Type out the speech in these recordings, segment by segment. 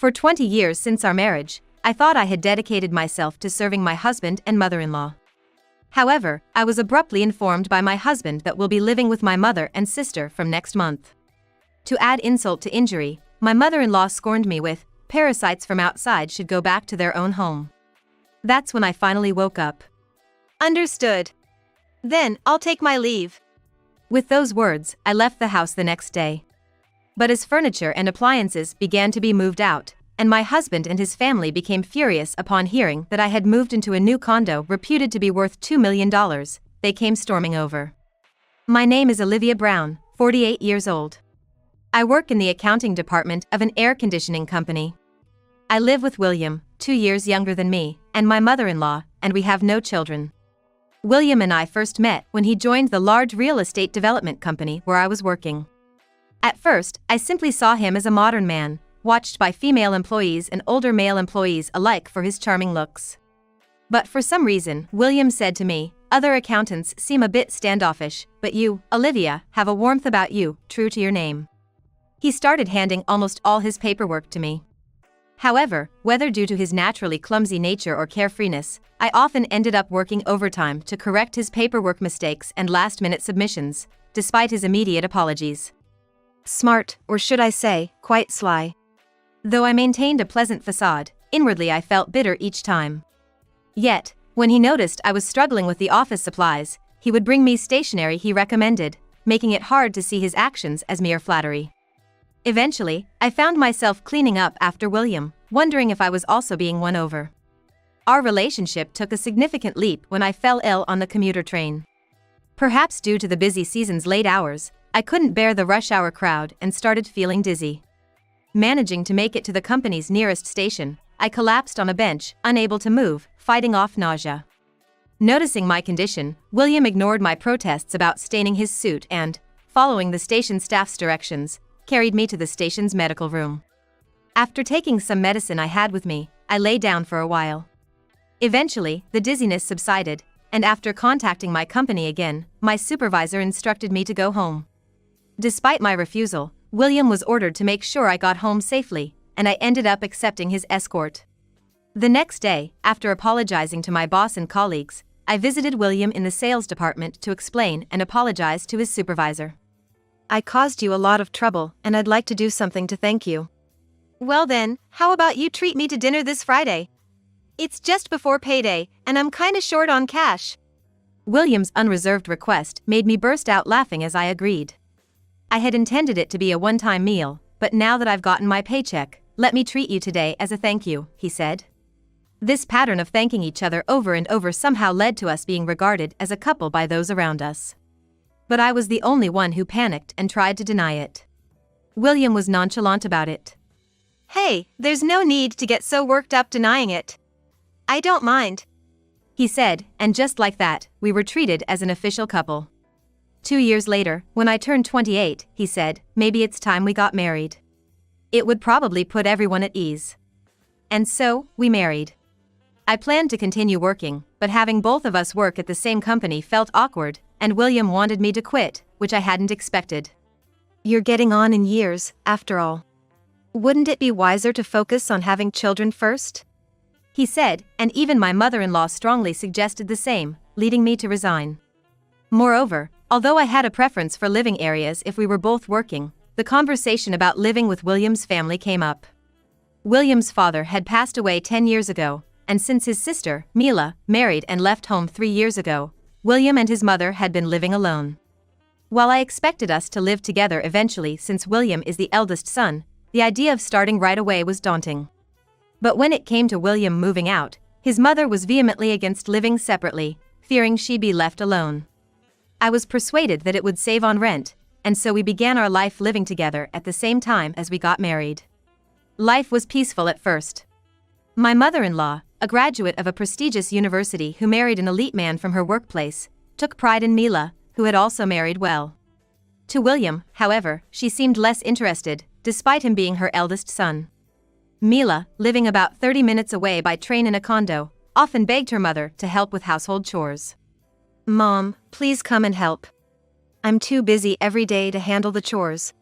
For 20 years since our marriage, I thought I had dedicated myself to serving my husband and mother-in-law. However, I was abruptly informed by my husband that we'll be living with my mother and sister from next month. To add insult to injury, my mother-in-law scorned me with, "Parasites from outside should go back to their own home." That's when I finally woke up. Understood. Then, I'll take my leave. With those words, I left the house the next day. But as furniture and appliances began to be moved out, and my husband and his family became furious upon hearing that I had moved into a new condo reputed to be worth $2 million, they came storming over. My name is Olivia Brown, 48 years old. I work in the accounting department of an air conditioning company. I live with William, 2 years younger than me, and my mother-in-law, and we have no children. William and I first met when he joined the large real estate development company where I was working. At first, I simply saw him as a modern man, watched by female employees and older male employees alike for his charming looks. But for some reason, William said to me, "Other accountants seem a bit standoffish, but you, Olivia, have a warmth about you, true to your name." He started handing almost all his paperwork to me. However, whether due to his naturally clumsy nature or carefreeness, I often ended up working overtime to correct his paperwork mistakes and last-minute submissions, despite his immediate apologies. Smart, or should I say, quite sly. Though I maintained a pleasant facade, inwardly I felt bitter each time. Yet, when he noticed I was struggling with the office supplies, he would bring me stationery he recommended, making it hard to see his actions as mere flattery. Eventually, I found myself cleaning up after William, wondering if I was also being won over. Our relationship took a significant leap when I fell ill on the commuter train. Perhaps due to the busy season's late hours, I couldn't bear the rush hour crowd and started feeling dizzy. Managing to make it to the company's nearest station, I collapsed on a bench, unable to move, fighting off nausea. Noticing my condition, William ignored my protests about staining his suit and, following the station staff's directions, carried me to the station's medical room. After taking some medicine I had with me, I lay down for a while. Eventually, the dizziness subsided, and after contacting my company again, my supervisor instructed me to go home. Despite my refusal, William was ordered to make sure I got home safely, and I ended up accepting his escort. The next day, after apologizing to my boss and colleagues, I visited William in the sales department to explain and apologize to his supervisor. "I caused you a lot of trouble, and I'd like to do something to thank you." Well then, how about you treat me to dinner this Friday? It's just before payday, and I'm kinda short on cash. William's unreserved request made me burst out laughing as I agreed. I had intended it to be a one-time meal, but now that I've gotten my paycheck, "Let me treat you today as a thank you," he said. This pattern of thanking each other over and over somehow led to us being regarded as a couple by those around us. But I was the only one who panicked and tried to deny it. William was nonchalant about it. "Hey, there's no need to get so worked up denying it. I don't mind," he said, and just like that, we were treated as an official couple. 2 years later, when I turned 28, he said, "Maybe it's time we got married. It would probably put everyone at ease." And so, we married. I planned to continue working, but having both of us work at the same company felt awkward, and William wanted me to quit, which I hadn't expected. "You're getting on in years, after all. Wouldn't it be wiser to focus on having children first?" he said, and even my mother-in-law strongly suggested the same, leading me to resign. Moreover, although I had a preference for living areas if we were both working, the conversation about living with William's family came up. William's father had passed away 10 years ago, and since his sister, Mila, married and left home 3 years ago, William and his mother had been living alone. While I expected us to live together eventually since William is the eldest son, the idea of starting right away was daunting. But when it came to William moving out, his mother was vehemently against living separately, fearing she'd be left alone. I was persuaded that it would save on rent, and so we began our life living together at the same time as we got married. Life was peaceful at first. My mother-in-law, a graduate of a prestigious university who married an elite man from her workplace, took pride in Mila, who had also married well. To William, however, she seemed less interested, despite him being her eldest son. Mila, living about 30 minutes away by train in a condo, often begged her mother to help with household chores. "Mom, please come and help. I'm too busy every day to handle the chores."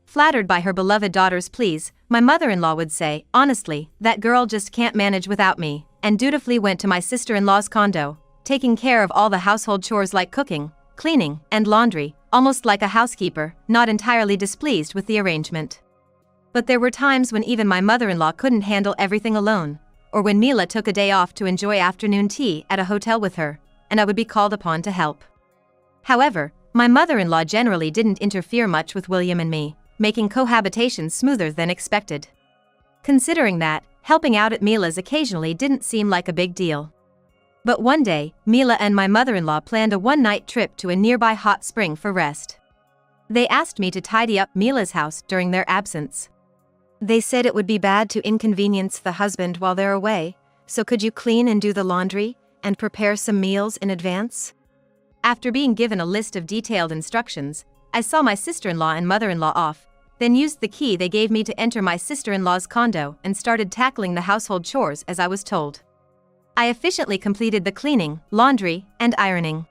Flattered by her beloved daughter's pleas, my mother-in-law would say, "Honestly, that girl just can't manage without me," and dutifully went to my sister-in-law's condo, taking care of all the household chores like cooking, cleaning, and laundry, almost like a housekeeper, not entirely displeased with the arrangement. But there were times when even my mother-in-law couldn't handle everything alone, or when Mila took a day off to enjoy afternoon tea at a hotel with her, and I would be called upon to help. However, my mother-in-law generally didn't interfere much with William and me, making cohabitation smoother than expected. Considering that, helping out at Mila's occasionally didn't seem like a big deal. But one day, Mila and my mother-in-law planned a one-night trip to a nearby hot spring for rest. They asked me to tidy up Mila's house during their absence. They said it would be bad to inconvenience the husband while they're away, so could you clean and do the laundry, and prepare some meals in advance? After being given a list of detailed instructions, I saw my sister-in-law and mother-in-law off, then used the key they gave me to enter my sister-in-law's condo and started tackling the household chores as I was told. I efficiently completed the cleaning, laundry, and ironing.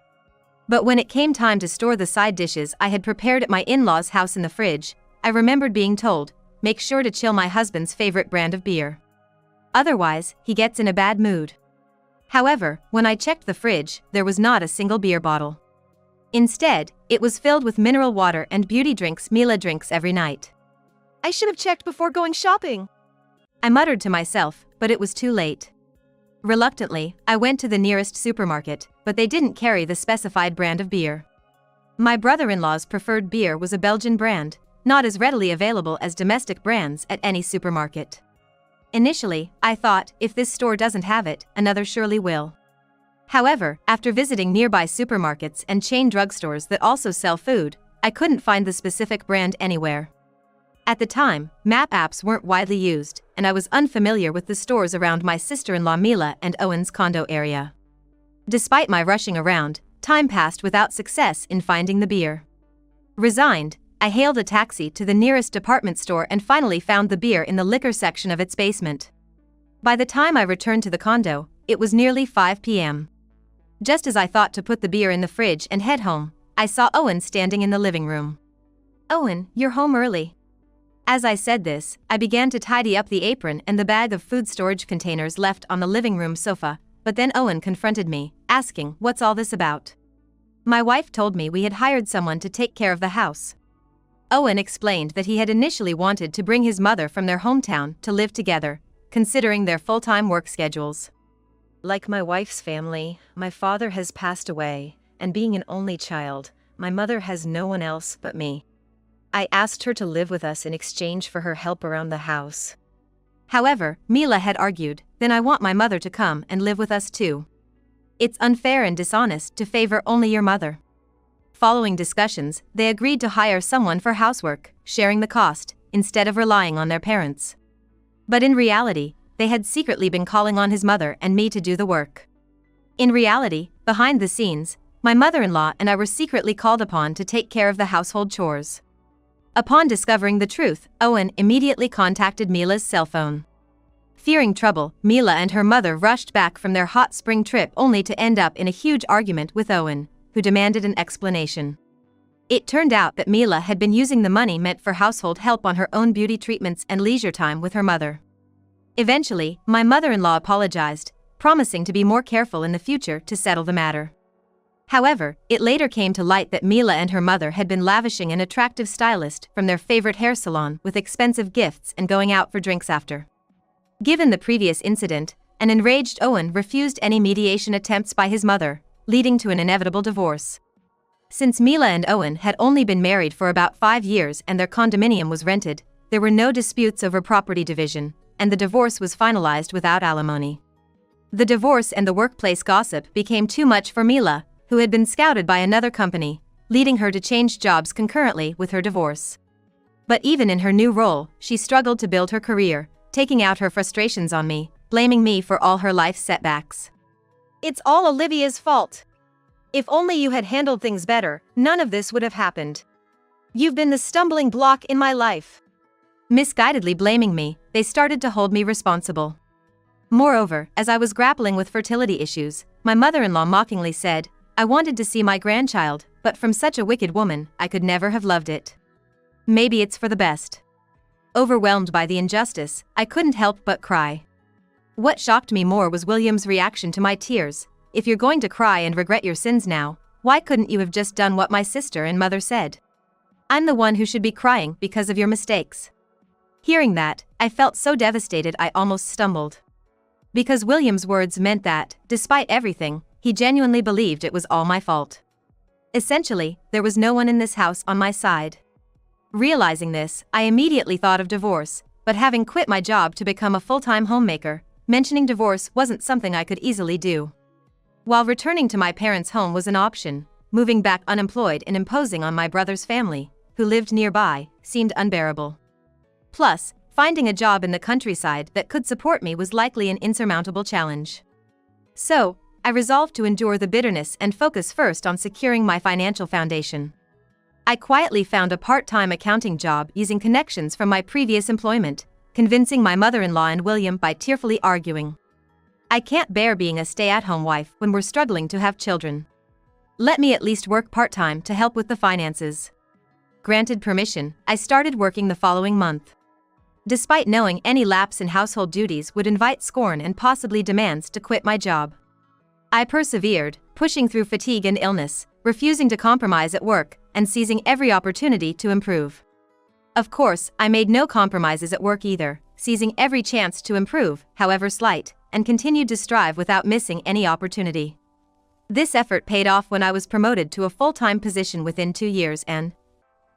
But when it came time to store the side dishes I had prepared at my in-laws' house in the fridge, I remembered being told, "Make sure to chill my husband's favorite brand of beer. Otherwise, he gets in a bad mood." However, when I checked the fridge, there was not a single beer bottle. Instead, it was filled with mineral water and beauty drinks Mila drinks every night. I should have checked before going shopping, I muttered to myself, but it was too late. Reluctantly, I went to the nearest supermarket, but they didn't carry the specified brand of beer. My brother-in-law's preferred beer was a Belgian brand, not as readily available as domestic brands at any supermarket. Initially, I thought, if this store doesn't have it, another surely will. However, after visiting nearby supermarkets and chain drugstores that also sell food, I couldn't find the specific brand anywhere. At the time, map apps weren't widely used, and I was unfamiliar with the stores around my sister-in-law Mila and Owen's condo area. Despite my rushing around, time passed without success in finding the beer. Resigned, I hailed a taxi to the nearest department store and finally found the beer in the liquor section of its basement. By the time I returned to the condo, it was nearly 5 p.m. Just as I thought to put the beer in the fridge and head home, I saw Owen standing in the living room. "Owen, you're home early." As I said this, I began to tidy up the apron and the bag of food storage containers left on the living room sofa, but then Owen confronted me, asking, "What's all this about?" My wife told me we had hired someone to take care of the house. Owen explained that he had initially wanted to bring his mother from their hometown to live together, considering their full-time work schedules. "Like my wife's family, my father has passed away, and being an only child, my mother has no one else but me. I asked her to live with us in exchange for her help around the house." However, Mila had argued, "Then I want my mother to come and live with us too. It's unfair and dishonest to favor only your mother." Following discussions, they agreed to hire someone for housework, sharing the cost, instead of relying on their parents. But in reality, they had secretly been calling on his mother and me to do the work. In reality, behind the scenes, my mother-in-law and I were secretly called upon to take care of the household chores. Upon discovering the truth, Owen immediately contacted Mila's cell phone. Fearing trouble, Mila and her mother rushed back from their hot spring trip only to end up in a huge argument with Owen, who demanded an explanation. It turned out that Mila had been using the money meant for household help on her own beauty treatments and leisure time with her mother. Eventually, my mother-in-law apologized, promising to be more careful in the future to settle the matter. However, it later came to light that Mila and her mother had been lavishing an attractive stylist from their favorite hair salon with expensive gifts and going out for drinks after. Given the previous incident, an enraged Owen refused any mediation attempts by his mother, leading to an inevitable divorce. Since Mila and Owen had only been married for about 5 years and their condominium was rented, there were no disputes over property division, and the divorce was finalized without alimony. The divorce and the workplace gossip became too much for Mila, who had been scouted by another company, leading her to change jobs concurrently with her divorce. But even in her new role, she struggled to build her career, taking out her frustrations on me, blaming me for all her life's setbacks. It's all Olivia's fault. If only you had handled things better, none of this would have happened. You've been the stumbling block in my life. Misguidedly blaming me, they started to hold me responsible. Moreover, as I was grappling with fertility issues, my mother-in-law mockingly said, "I wanted to see my grandchild, but from such a wicked woman, I could never have loved it." Maybe it's for the best. Overwhelmed by the injustice, I couldn't help but cry. What shocked me more was William's reaction to my tears. If you're going to cry and regret your sins now, why couldn't you have just done what my sister and mother said? I'm the one who should be crying because of your mistakes. Hearing that, I felt so devastated I almost stumbled. Because William's words meant that, despite everything, he genuinely believed it was all my fault. Essentially, there was no one in this house on my side. Realizing this, I immediately thought of divorce, but having quit my job to become a full-time homemaker, mentioning divorce wasn't something I could easily do. While returning to my parents' home was an option, moving back unemployed and imposing on my brother's family, who lived nearby, seemed unbearable. Plus, finding a job in the countryside that could support me was likely an insurmountable challenge. So, I resolved to endure the bitterness and focus first on securing my financial foundation. I quietly found a part-time accounting job using connections from my previous employment, convincing my mother-in-law and William by tearfully arguing. I can't bear being a stay-at-home wife when we're struggling to have children. Let me at least work part-time to help with the finances. Granted permission, I started working the following month. Despite knowing any lapse in household duties would invite scorn and possibly demands to quit my job, I persevered, pushing through fatigue and illness, refusing to compromise at work, and seizing every opportunity to improve. Of course, I made no compromises at work either, seizing every chance to improve, however slight, and continued to strive without missing any opportunity. This effort paid off when I was promoted to a full-time position within 2 years and,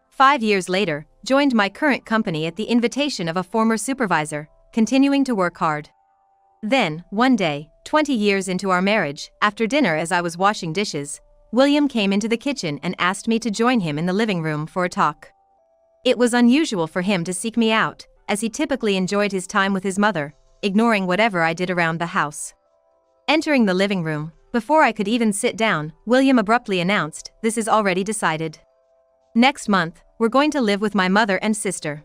5 years later, joined my current company at the invitation of a former supervisor, continuing to work hard. Then, one day, 20 years into our marriage, after dinner as I was washing dishes, William came into the kitchen and asked me to join him in the living room for a talk. It was unusual for him to seek me out, as he typically enjoyed his time with his mother, ignoring whatever I did around the house. Entering the living room, before I could even sit down, William abruptly announced, "This is already decided. Next month, we're going to live with my mother and sister."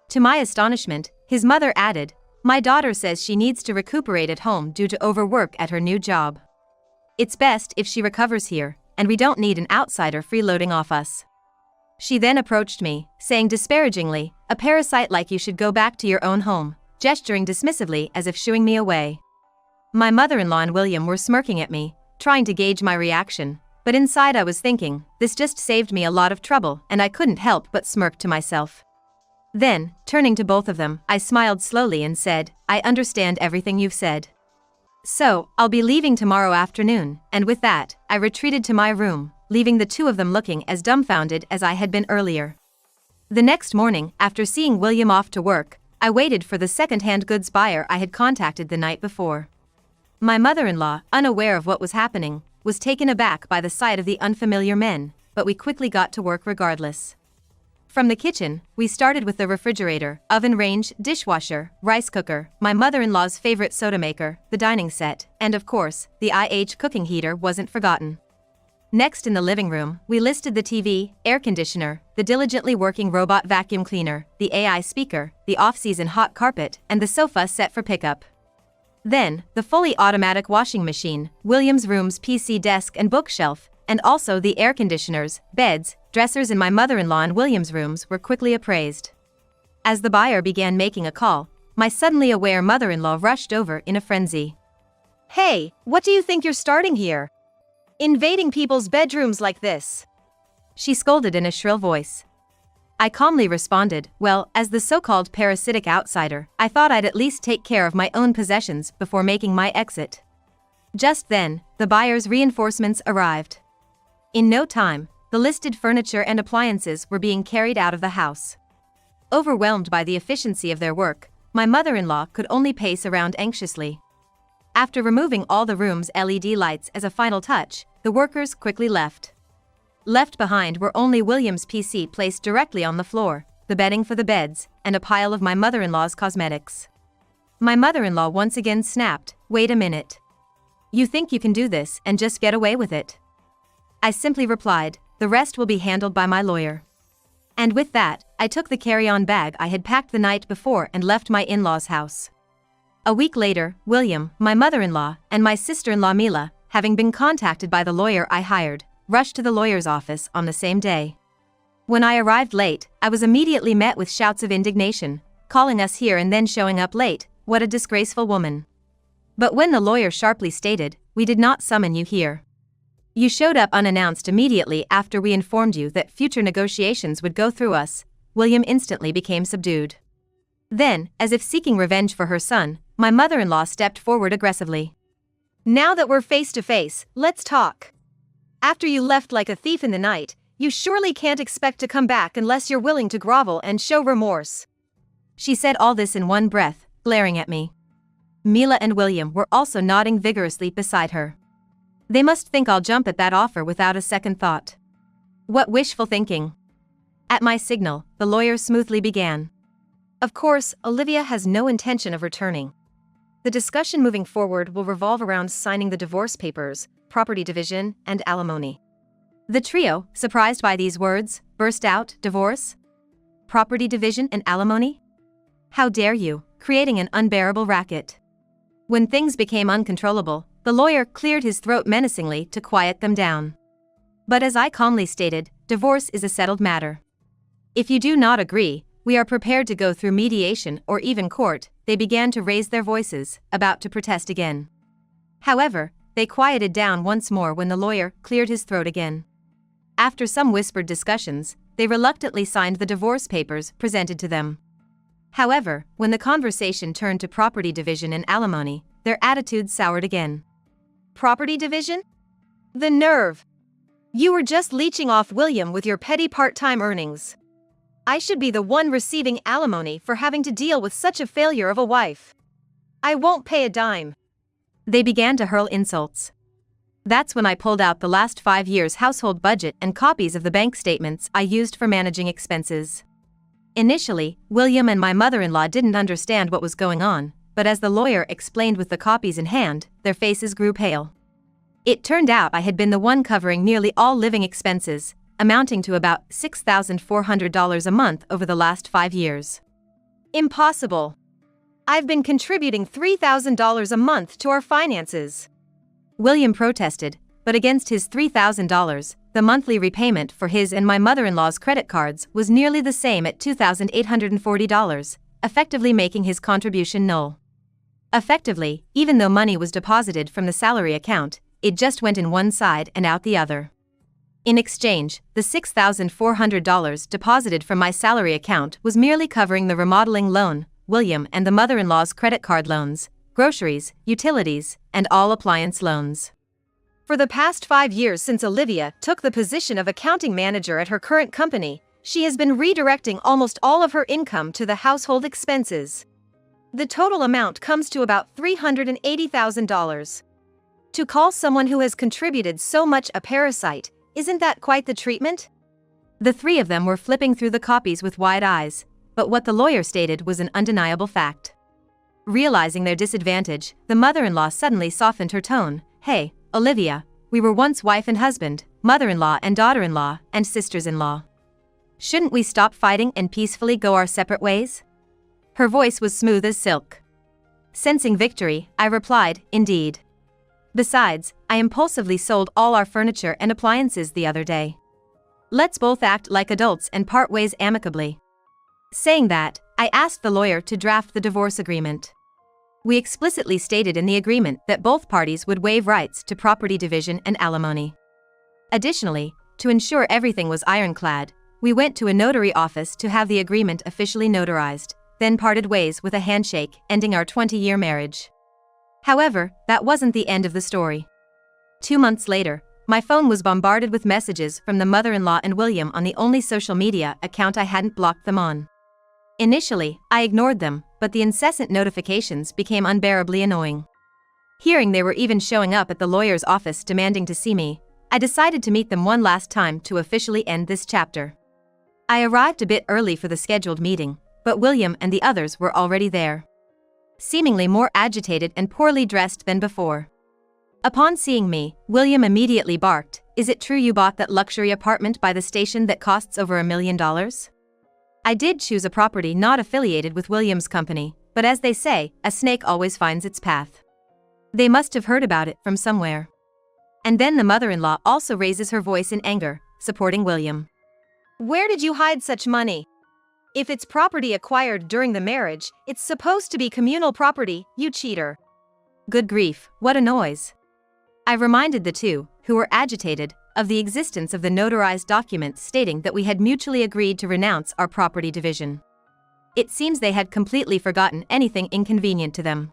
To my astonishment, his mother added, "My daughter says she needs to recuperate at home due to overwork at her new job. It's best if she recovers here, and we don't need an outsider freeloading off us." She then approached me, saying disparagingly, "A parasite like you should go back to your own home," gesturing dismissively as if shooing me away. My mother-in-law and William were smirking at me, trying to gauge my reaction, but inside I was thinking, this just saved me a lot of trouble, and I couldn't help but smirk to myself. Then, turning to both of them, I smiled slowly and said, "I understand everything you've said. So, I'll be leaving tomorrow afternoon," and with that, I retreated to my room, leaving the two of them looking as dumbfounded as I had been earlier. The next morning, after seeing William off to work, I waited for the second-hand goods buyer I had contacted the night before. My mother-in-law, unaware of what was happening, was taken aback by the sight of the unfamiliar men, but we quickly got to work regardless. From the kitchen, we started with the refrigerator, oven range, dishwasher, rice cooker, my mother-in-law's favorite soda maker, the dining set, and of course, the IH cooking heater wasn't forgotten. Next in the living room, we listed the TV, air conditioner, the diligently working robot vacuum cleaner, the AI speaker, the off-season hot carpet, and the sofa set for pickup. Then, the fully automatic washing machine, William's room's PC desk and bookshelf, and also the air conditioners, beds, dressers in my mother-in-law and William's rooms were quickly appraised. As the buyer began making a call, my suddenly aware mother-in-law rushed over in a frenzy. "Hey, what do you think you're starting here? Invading people's bedrooms like this?" she scolded in a shrill voice. I calmly responded, "Well, as the so-called parasitic outsider, I thought I'd at least take care of my own possessions before making my exit." Just then, the buyer's reinforcements arrived. In no time, the listed furniture and appliances were being carried out of the house. Overwhelmed by the efficiency of their work, my mother-in-law could only pace around anxiously. After removing all the room's LED lights as a final touch, the workers quickly left. Left behind were only William's PC placed directly on the floor, the bedding for the beds, and a pile of my mother-in-law's cosmetics. My mother-in-law once again snapped, "Wait a minute. You think you can do this and just get away with it?" I simply replied, "The rest will be handled by my lawyer." And with that, I took the carry-on bag I had packed the night before and left my in-laws' house. A week later, William, my mother-in-law, and my sister-in-law Mila, having been contacted by the lawyer I hired, rushed to the lawyer's office on the same day. When I arrived late, I was immediately met with shouts of indignation, calling us here and then showing up late. What a disgraceful woman. But when the lawyer sharply stated, "We did not summon you here. You showed up unannounced immediately after we informed you that future negotiations would go through us," William instantly became subdued. Then, as if seeking revenge for her son, my mother-in-law stepped forward aggressively. "Now that we're face to face, let's talk. After you left like a thief in the night, you surely can't expect to come back unless you're willing to grovel and show remorse." She said all this in one breath, glaring at me. Mila and William were also nodding vigorously beside her. They must think I'll jump at that offer without a second thought. What wishful thinking. At my signal, the lawyer smoothly began. "Of course, Olivia has no intention of returning. The discussion moving forward will revolve around signing the divorce papers, property division, and alimony." The trio, surprised by these words, burst out, "Divorce? Property division and alimony? How dare you," creating an unbearable racket. When things became uncontrollable, the lawyer cleared his throat menacingly to quiet them down. But as I calmly stated, divorce is a settled matter. If you do not agree, we are prepared to go through mediation or even court. They began to raise their voices, about to protest again. However, they quieted down once more when the lawyer cleared his throat again. After some whispered discussions, they reluctantly signed the divorce papers presented to them. However, when the conversation turned to property division and alimony, their attitudes soured again. "Property division? The nerve! You were just leeching off William with your petty part-time earnings. I should be the one receiving alimony for having to deal with such a failure of a wife. I won't pay a dime." They began to hurl insults. That's when I pulled out the last 5 years' household budget and copies of the bank statements I used for managing expenses. Initially, William and my mother-in-law didn't understand what was going on, but as the lawyer explained with the copies in hand, their faces grew pale. It turned out I had been the one covering nearly all living expenses, amounting to about $6,400 a month over the last 5 years. "Impossible. I've been contributing $3,000 a month to our finances." William protested, but against his $3,000, the monthly repayment for his and my mother-in-law's credit cards was nearly the same at $2,840, effectively making his contribution null. Effectively, even though money was deposited from the salary account, it just went in one side and out the other. In exchange, the $6,400 deposited from my salary account was merely covering the remodeling loan, William and the mother-in-law's credit card loans, groceries, utilities, and all appliance loans. For the past 5 years since Olivia took the position of accounting manager at her current company, she has been redirecting almost all of her income to the household expenses. The total amount comes to about $380,000. To call someone who has contributed so much a parasite, isn't that quite the treatment? The three of them were flipping through the copies with wide eyes, but what the lawyer stated was an undeniable fact. Realizing their disadvantage, the mother-in-law suddenly softened her tone. "Hey, Olivia, we were once wife and husband, mother-in-law and daughter-in-law, and sisters-in-law. Shouldn't we stop fighting and peacefully go our separate ways?" Her voice was smooth as silk. Sensing victory, I replied, "Indeed. Besides, I impulsively sold all our furniture and appliances the other day. Let's both act like adults and part ways amicably." Saying that, I asked the lawyer to draft the divorce agreement. We explicitly stated in the agreement that both parties would waive rights to property division and alimony. Additionally, to ensure everything was ironclad, we went to a notary office to have the agreement officially notarized, then parted ways with a handshake, ending our 20-year marriage. However, that wasn't the end of the story. 2 months later, my phone was bombarded with messages from the mother-in-law and William on the only social media account I hadn't blocked them on. Initially, I ignored them, but the incessant notifications became unbearably annoying. Hearing they were even showing up at the lawyer's office demanding to see me, I decided to meet them one last time to officially end this chapter. I arrived a bit early for the scheduled meeting, but William and the others were already there. Seemingly more agitated and poorly dressed than before. Upon seeing me, William immediately barked, "Is it true you bought that luxury apartment by the station that costs over $1 million? I did choose a property not affiliated with William's company, but as they say, a snake always finds its path. They must have heard about it from somewhere." And then the mother-in-law also raises her voice in anger, supporting William. Where did you hide such money? If it's property acquired during the marriage, it's supposed to be communal property, you cheater. Good grief, what a noise. I reminded the two, who were agitated, of the existence of the notarized documents stating that we had mutually agreed to renounce our property division. It seems they had completely forgotten anything inconvenient to them.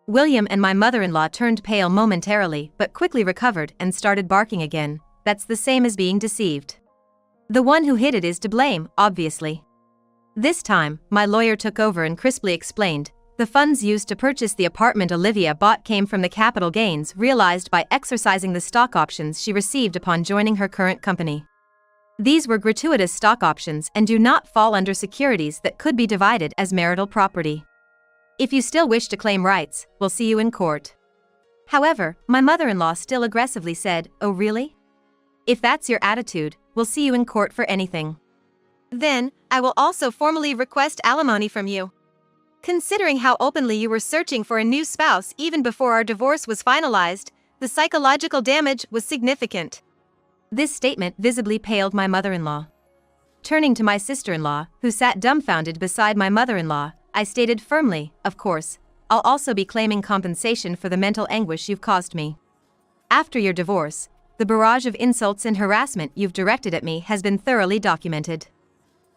William and my mother-in-law turned pale momentarily but quickly recovered and started barking again. That's the same as being deceived. The one who hid it is to blame, obviously. This time, my lawyer took over and crisply explained, the funds used to purchase the apartment Olivia bought came from the capital gains realized by exercising the stock options she received upon joining her current company. These were gratuitous stock options and do not fall under securities that could be divided as marital property. If you still wish to claim rights, we'll see you in court. However, my mother-in-law still aggressively said, "Oh really? If that's your attitude, we'll see you in court for anything." Then, I will also formally request alimony from you. Considering how openly you were searching for a new spouse even before our divorce was finalized, the psychological damage was significant. This statement visibly paled my mother-in-law. Turning to my sister-in-law, who sat dumbfounded beside my mother-in-law, I stated firmly, "Of course, I'll also be claiming compensation for the mental anguish you've caused me. After your divorce, the barrage of insults and harassment you've directed at me has been thoroughly documented."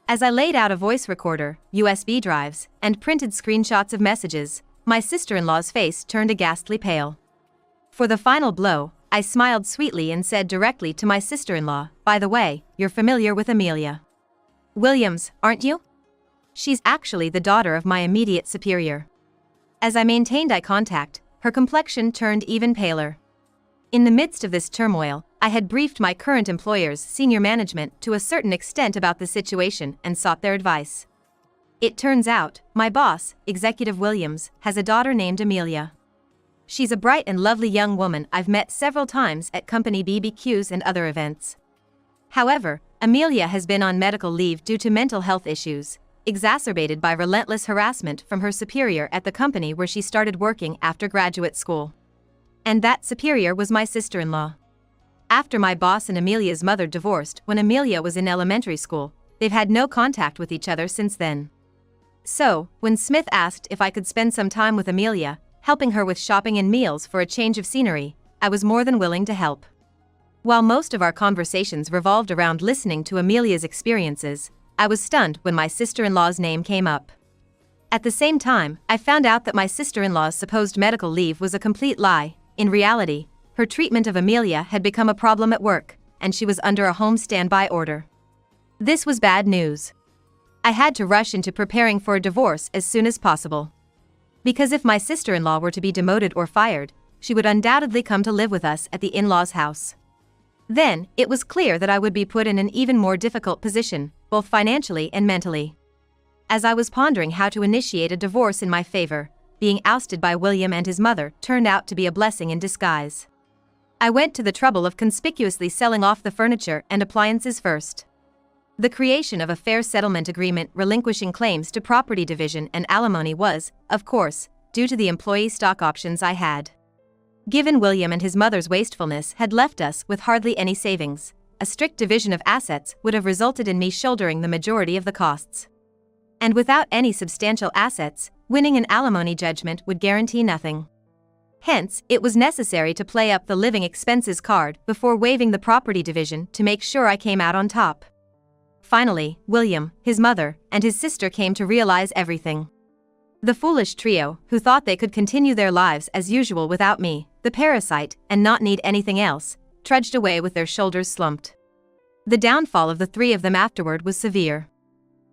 As I laid out a voice recorder, USB drives, and printed screenshots of messages, my sister-in-law's face turned a ghastly pale. For the final blow, I smiled sweetly and said directly to my sister-in-law, "By the way, you're familiar with Amelia Williams, aren't you? She's actually the daughter of my immediate superior." As I maintained eye contact, her complexion turned even paler. In the midst of this turmoil, I had briefed my current employer's senior management to a certain extent about the situation and sought their advice. It turns out, my boss, Executive Williams, has a daughter named Amelia. She's a bright and lovely young woman I've met several times at company BBQs and other events. However, Amelia has been on medical leave due to mental health issues, exacerbated by relentless harassment from her superior at the company where she started working after graduate school. And that superior was my sister-in-law. After my boss and Amelia's mother divorced when Amelia was in elementary school, they've had no contact with each other since then. So, when Smith asked if I could spend some time with Amelia, helping her with shopping and meals for a change of scenery, I was more than willing to help. While most of our conversations revolved around listening to Amelia's experiences, I was stunned when my sister-in-law's name came up. At the same time, I found out that my sister-in-law's supposed medical leave was a complete lie. In reality, her treatment of Amelia had become a problem at work, and she was under a home standby order. This was bad news. I had to rush into preparing for a divorce as soon as possible. Because if my sister-in-law were to be demoted or fired, she would undoubtedly come to live with us at the in-laws' house. Then, it was clear that I would be put in an even more difficult position, both financially and mentally. As I was pondering how to initiate a divorce in my favor, being ousted by William and his mother turned out to be a blessing in disguise. I went to the trouble of conspicuously selling off the furniture and appliances first. The creation of a fair settlement agreement relinquishing claims to property division and alimony was, of course, due to the employee stock options I had. Given William and his mother's wastefulness had left us with hardly any savings, a strict division of assets would have resulted in me shouldering the majority of the costs. And without any substantial assets, winning an alimony judgment would guarantee nothing. Hence, it was necessary to play up the living expenses card before waiving the property division to make sure I came out on top. Finally, William, his mother, and his sister came to realize everything. The foolish trio, who thought they could continue their lives as usual without me, the parasite, and not need anything else, trudged away with their shoulders slumped. The downfall of the three of them afterward was severe.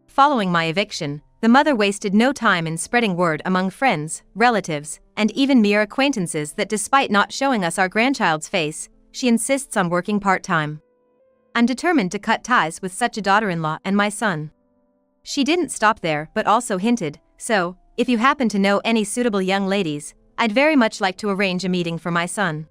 Following my eviction, the mother wasted no time in spreading word among friends, relatives, and even mere acquaintances that despite not showing us our grandchild's face, she insists on working part-time. I'm determined to cut ties with such a daughter-in-law and my son. She didn't stop there but also hinted, "So, if you happen to know any suitable young ladies, I'd very much like to arrange a meeting for my son."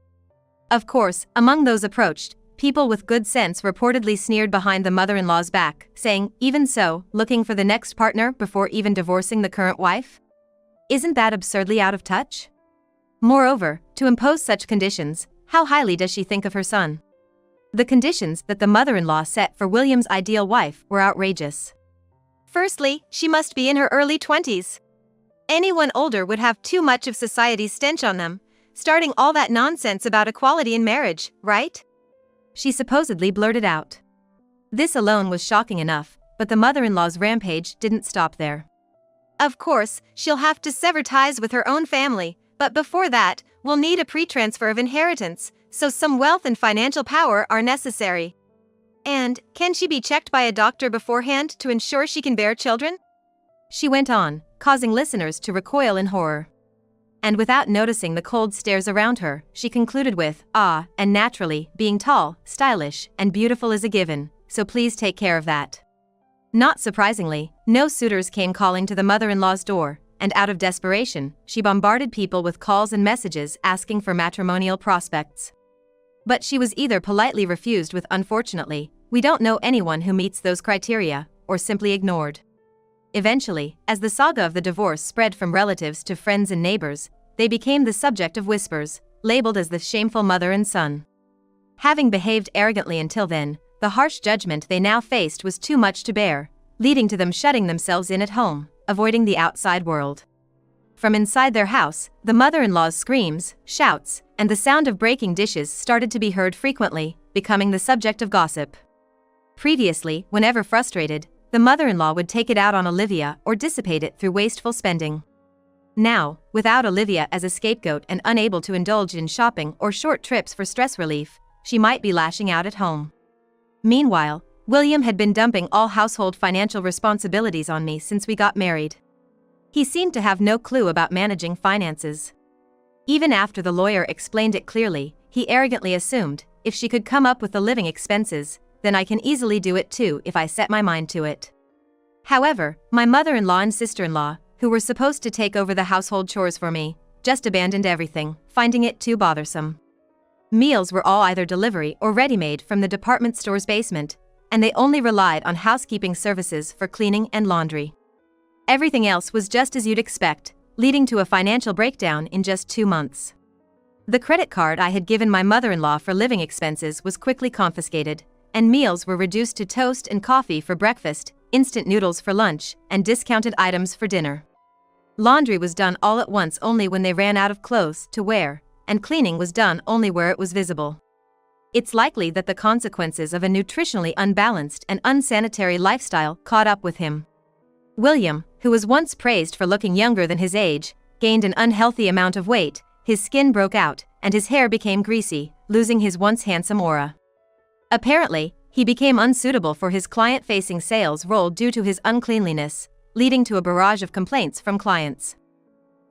Of course, among those approached, people with good sense reportedly sneered behind the mother-in-law's back, saying, "Even so, looking for the next partner before even divorcing the current wife? Isn't that absurdly out of touch? Moreover, to impose such conditions, how highly does she think of her son?" The conditions that the mother-in-law set for William's ideal wife were outrageous. Firstly, she must be in her early 20s. Anyone older would have too much of society's stench on them, starting all that nonsense about equality in marriage, right? She supposedly blurted out. This alone was shocking enough, but the mother-in-law's rampage didn't stop there. Of course, she'll have to sever ties with her own family, but before that, we'll need a pre-transfer of inheritance, so some wealth and financial power are necessary. And, can she be checked by a doctor beforehand to ensure she can bear children? She went on, causing listeners to recoil in horror. And without noticing the cold stares around her, she concluded with, and naturally, being tall, stylish, and beautiful is a given, so please take care of that. Not surprisingly, no suitors came calling to the mother-in-law's door, and out of desperation, she bombarded people with calls and messages asking for matrimonial prospects. But she was either politely refused with "unfortunately, we don't know anyone who meets those criteria," or simply ignored. Eventually, as the saga of the divorce spread from relatives to friends and neighbors, they became the subject of whispers, labeled as the shameful mother and son. Having behaved arrogantly until then, the harsh judgment they now faced was too much to bear, leading to them shutting themselves in at home, avoiding the outside world. From inside their house, the mother-in-law's screams, shouts, and the sound of breaking dishes started to be heard frequently, becoming the subject of gossip. Previously, whenever frustrated, the mother-in-law would take it out on Olivia or dissipate it through wasteful spending. Now, without Olivia as a scapegoat and unable to indulge in shopping or short trips for stress relief, she might be lashing out at home. Meanwhile, William had been dumping all household financial responsibilities on me since we got married. He seemed to have no clue about managing finances. Even after the lawyer explained it clearly, he arrogantly assumed, if she could come up with the living expenses, then I can easily do it too if I set my mind to it. However, my mother-in-law and sister-in-law, who were supposed to take over the household chores for me, just abandoned everything, finding it too bothersome. Meals were all either delivery or ready-made from the department store's basement, and they only relied on housekeeping services for cleaning and laundry. Everything else was just as you'd expect, leading to a financial breakdown in just 2 months. The credit card I had given my mother-in-law for living expenses was quickly confiscated, and meals were reduced to toast and coffee for breakfast, instant noodles for lunch, and discounted items for dinner. Laundry was done all at once only when they ran out of clothes to wear, and cleaning was done only where it was visible. It's likely that the consequences of a nutritionally unbalanced and unsanitary lifestyle caught up with him. William, who was once praised for looking younger than his age, gained an unhealthy amount of weight, his skin broke out, and his hair became greasy, losing his once handsome aura. Apparently, he became unsuitable for his client-facing sales role due to his uncleanliness, leading to a barrage of complaints from clients.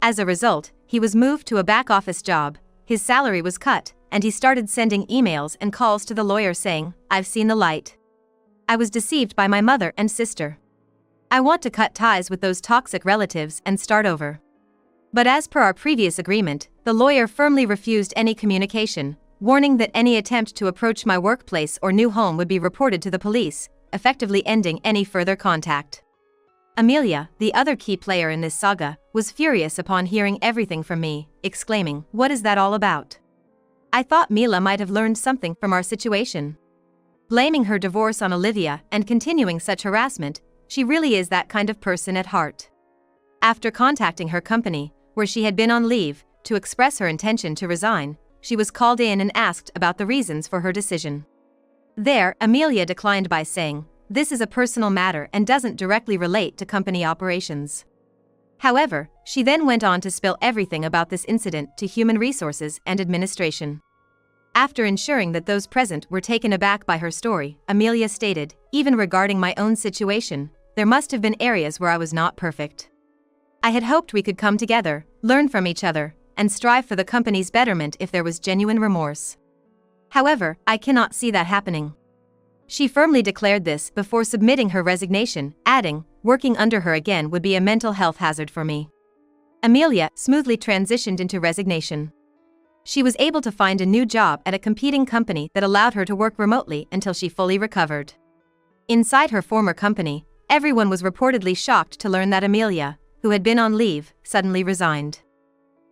As a result, he was moved to a back-office job, his salary was cut, and he started sending emails and calls to the lawyer saying, "I've seen the light. I was deceived by my mother and sister. I want to cut ties with those toxic relatives and start over." But as per our previous agreement, the lawyer firmly refused any communication, warning that any attempt to approach my workplace or new home would be reported to the police, effectively ending any further contact. Amelia, the other key player in this saga, was furious upon hearing everything from me, exclaiming, "What is that all about? I thought Mila might have learned something from our situation." Blaming her divorce on Olivia and continuing such harassment, she really is that kind of person at heart. After contacting her company, where she had been on leave, to express her intention to resign, she was called in and asked about the reasons for her decision. There, Amelia declined by saying, "This is a personal matter and doesn't directly relate to company operations." However, she then went on to spill everything about this incident to human resources and administration. After ensuring that those present were taken aback by her story, Amelia stated, "Even regarding my own situation, there must have been areas where I was not perfect. I had hoped we could come together, learn from each other, and strive for the company's betterment if there was genuine remorse. However, I cannot see that happening." She firmly declared this before submitting her resignation, adding, "Working under her again would be a mental health hazard for me." Amelia smoothly transitioned into resignation. She was able to find a new job at a competing company that allowed her to work remotely until she fully recovered. Inside her former company, everyone was reportedly shocked to learn that Amelia, who had been on leave, suddenly resigned.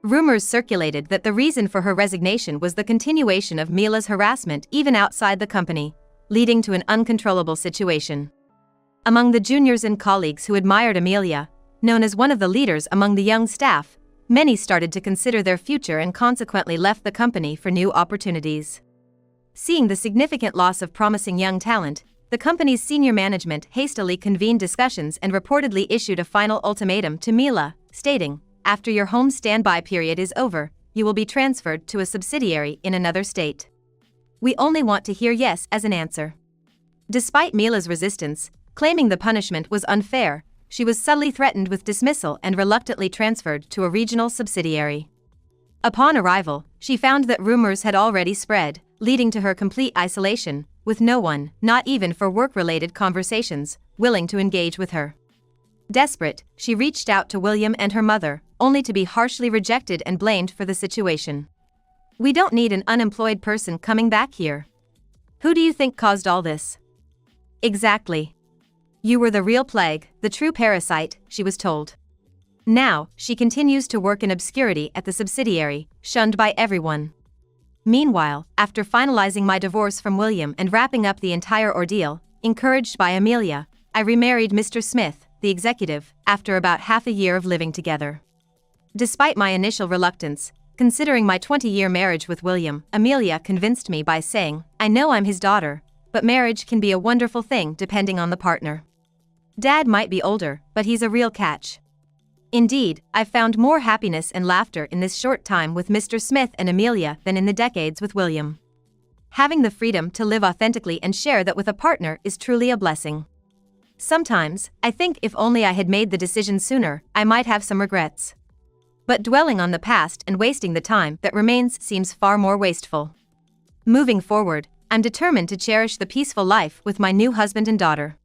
Rumors circulated that the reason for her resignation was the continuation of Mila's harassment even outside the company, leading to an uncontrollable situation. Among the juniors and colleagues who admired Amelia, known as one of the leaders among the young staff, many started to consider their future and consequently left the company for new opportunities. Seeing the significant loss of promising young talent, the company's senior management hastily convened discussions and reportedly issued a final ultimatum to Mila, stating, "After your home standby period is over, you will be transferred to a subsidiary in another state. We only want to hear yes as an answer." Despite Mila's resistance, claiming the punishment was unfair, she was subtly threatened with dismissal and reluctantly transferred to a regional subsidiary. Upon arrival, she found that rumors had already spread, leading to her complete isolation, with no one, not even for work-related conversations, willing to engage with her. Desperate, she reached out to William and her mother, only to be harshly rejected and blamed for the situation. "We don't need an unemployed person coming back here. Who do you think caused all this?" "Exactly. You were the real plague, the true parasite," she was told. Now, she continues to work in obscurity at the subsidiary, shunned by everyone. Meanwhile, after finalizing my divorce from William and wrapping up the entire ordeal, encouraged by Amelia, I remarried Mr. Smith, the executive, after about half a year of living together. Despite my initial reluctance, considering my 20-year marriage with William, Amelia convinced me by saying, "I know I'm his daughter, but marriage can be a wonderful thing depending on the partner. Dad might be older, but he's a real catch." Indeed, I've found more happiness and laughter in this short time with Mr. Smith and Amelia than in the decades with William. Having the freedom to live authentically and share that with a partner is truly a blessing. Sometimes, I think if only I had made the decision sooner, I might have some regrets. But dwelling on the past and wasting the time that remains seems far more wasteful. Moving forward, I'm determined to cherish the peaceful life with my new husband and daughter.